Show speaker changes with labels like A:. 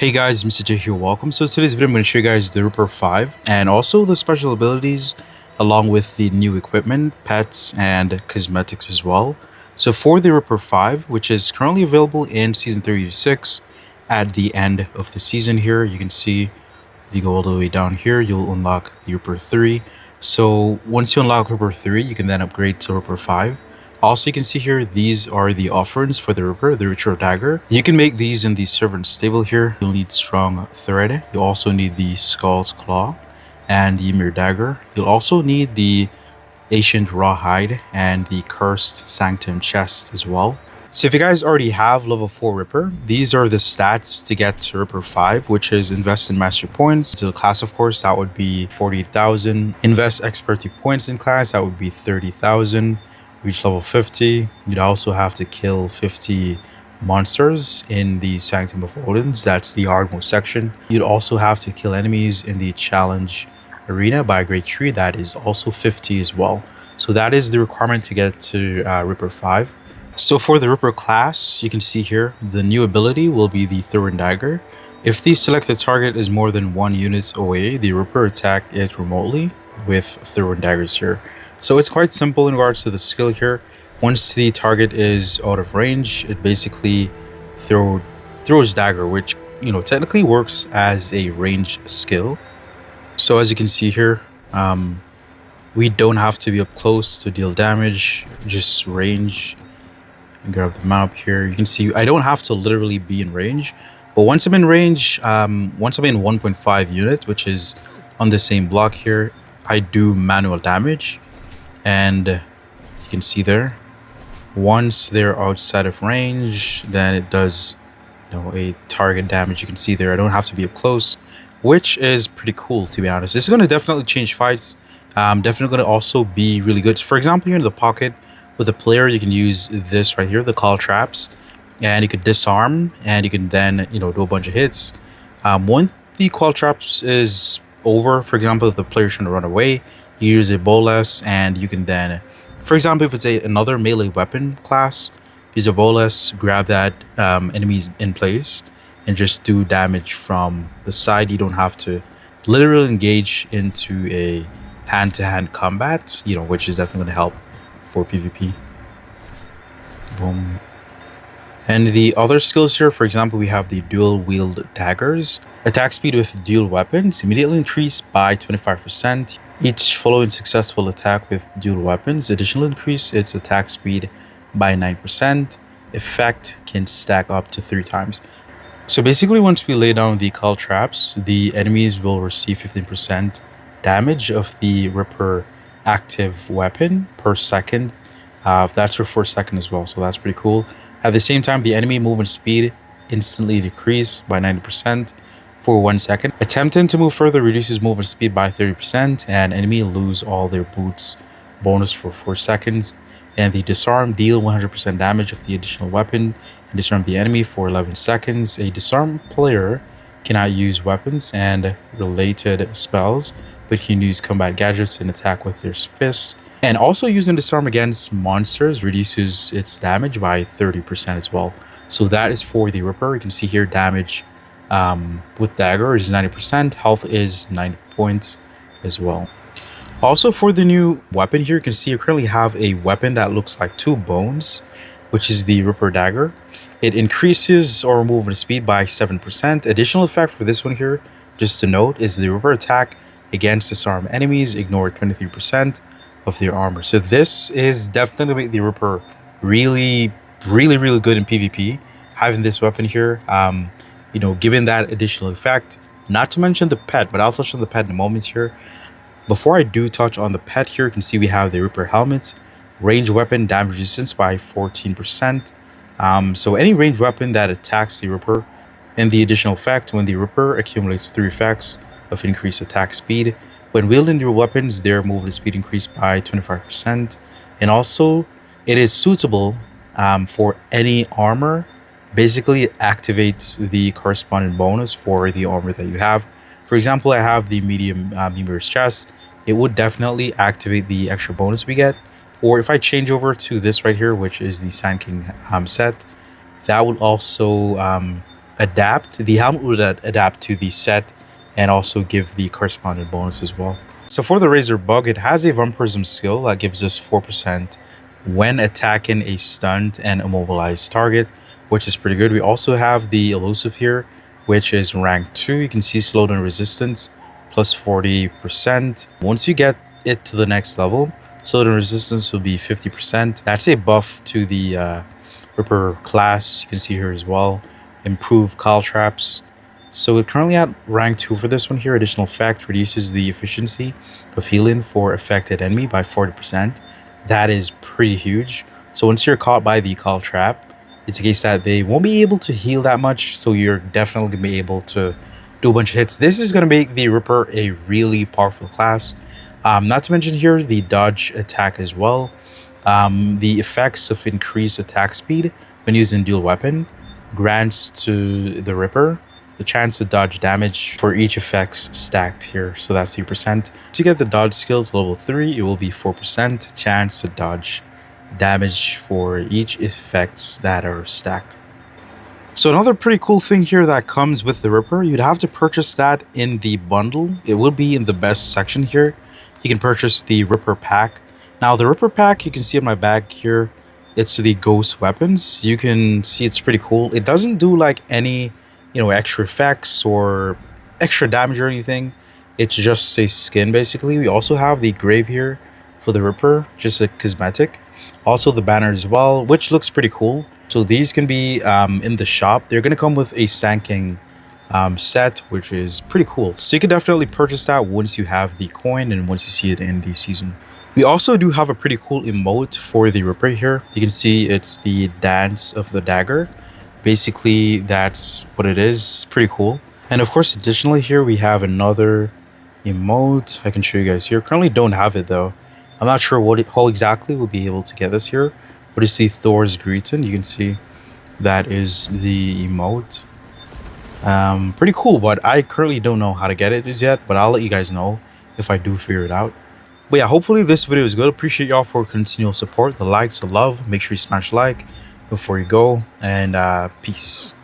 A: Hey guys, Mr. J here, welcome. So today's video I'm going to show you guys the Ripper 5 and also the special abilities along with the new equipment, pets, and cosmetics as well. So for the Ripper 5, which is currently available in Season 36 at the end of the season here, you can see if you go all the way down here, you'll unlock the Ripper 3. So once you unlock Ripper 3, you can then upgrade to Ripper 5. Also, you can see here, these are the offerings for the Ripper, the Ritual Dagger. You can make these in the Servant Stable here. You'll need Strong Thread. You'll also need the Skull's Claw and the Ymir Dagger. You'll also need the Ancient Rawhide and the Cursed Sanctum Chest as well. So if you guys already have level 4 Ripper, these are the stats to get to Ripper 5, which is invest in mastery points. To the class, of course, that would be 48,000. Invest expertise points in class, that would be 30,000. Reach level 50. You'd also have to kill 50 monsters in the Sanctum of Odin's, that's the hard mode section. You'd also have to kill enemies in the challenge arena by a great tree, that is also 50 as well. So that is the requirement to get to Ripper 5. So for the Ripper class, you can see here, the new ability will be the Thorn Dagger. If the selected target is more than 1 unit away, the Ripper attack it remotely with Thorn Daggers here. So it's quite simple in regards to the skill here. Once the target is out of range, it basically throws dagger, which, you know, technically works as a range skill. So as you can see here, we don't have to be up close to deal damage, just range. Grab the map here. You can see I don't have to literally be in range, but once I'm in range, once I'm in 1.5 unit, which is on the same block here, I do manual damage. And you can see there, once they're outside of range, then it does, you know, a target damage. You can see there, I don't have to be up close, which is pretty cool, to be honest. This is going to definitely change fights. Definitely going to also be really good. So for example, here in the pocket with the player, you can use this right here, the call traps, and you could disarm, and you can then, you know, do a bunch of hits. When the call traps is over, for example, if the player's trying to run away, you use a bolas, and you can then, for example, if it's another melee weapon class, use a bolas, grab that enemies in place, and just do damage from the side. You don't have to literally engage into a hand-to-hand combat, you know, which is definitely going to help for PvP. Boom. And the other skills here, for example, we have the dual wield daggers. Attack speed with dual weapons immediately increased by 25%. Each following successful attack with dual weapons additionally increase its attack speed by 9%. Effect can stack up to 3 times. So basically, once we lay down the call traps, the enemies will receive 15% damage of the Ripper active weapon per second. That's for 4 seconds as well, so that's pretty cool. At the same time, the enemy movement speed instantly decreased by 90% for 1 second. Attempting to move further reduces movement speed by 30%, and enemy lose all their boots bonus for 4 seconds. And the disarm deal 100% damage of the additional weapon and disarm the enemy for 11 seconds. A disarmed player cannot use weapons and related spells, but can use combat gadgets and attack with their fists. And also using disarm against monsters reduces its damage by 30% as well. So that is for the Ripper. You can see here damage with dagger is 90%, health is 90 points as well. Also for the new weapon here, you can see you currently have a weapon that looks like 2 bones, which is the Ripper Dagger. It increases our movement speed by 7%. Additional effect for this one here, just to note, is the Ripper attack against disarmed enemies ignore 23% of their armor. So this is definitely make the Ripper really good in PvP. Having this weapon here, you know, given that additional effect, not to mention the pet, but I'll touch on the pet in a moment here. Before I do touch on the pet here, you can see we have the Ripper helmet, range weapon damage resistance by 14%. So any ranged weapon that attacks the Ripper, and the additional effect, when the Ripper accumulates 3 effects of increased attack speed. When wielding your weapons, their movement speed increased by 25%. And also, it is suitable for any armor. Basically, it activates the corresponding bonus for the armor that you have. For example, I have the medium Ymir's chest. It would definitely activate the extra bonus we get. Or if I change over to this right here, which is the Sand King set, that would also adapt. The helmet would adapt to the set and also give the corresponding bonus as well. So for the Razor Bug, it has a Vampirism skill that gives us 4% when attacking a stunned and immobilized target, which is pretty good. We also have the Elusive here, which is rank 2. You can see slowdown resistance plus 40%. Once you get it to the next level, slowdown resistance will be 50%. That's a buff to the Ripper class. You can see here as well. Improve call traps. So we're currently at rank 2 for this one here. Additional effect reduces the efficiency of healing for affected enemy by 40%. That is pretty huge. So once you're caught by the call trap, it's a case that they won't be able to heal that much. So you're definitely going to be able to do a bunch of hits. This is going to make the Ripper a really powerful class. Not to mention here the dodge attack as well. The effects of increased attack speed when using dual weapon grants to the Ripper the chance to dodge damage for each effects stacked here. So that's 3%. To get the dodge skill to level 3, it will be 4% chance to dodge damage for each effects that are stacked. So another pretty cool thing here that comes with the Ripper, you'd have to purchase that in the bundle. It will be in the best section here. You can purchase the Ripper pack. Now the Ripper pack, you can see in my bag here, it's the ghost weapons. You can see it's pretty cool. It doesn't do like any extra effects or extra damage or anything. It's just a skin basically. We also have the grave here for the Ripper, just a cosmetic. Also the banner as well, which looks pretty cool. So these can be in the shop. They're going to come with a Sanking set, which is pretty cool. So you can definitely purchase that once you have the coin and once you see it in the season. We also do have a pretty cool emote for the Ripper here. You can see it's the dance of the dagger. Basically, that's what it is. Pretty cool. And of course, additionally here, we have another emote. I can show you guys here. Currently don't have it though. I'm not sure how exactly we'll be able to get this here. But you see Thor's greeting. You can see that is the emote. Pretty cool, but I currently don't know how to get it as yet. But I'll let you guys know if I do figure it out. But yeah, hopefully this video is good. Appreciate y'all for continual support. The likes, the love. Make sure you smash like before you go, and peace.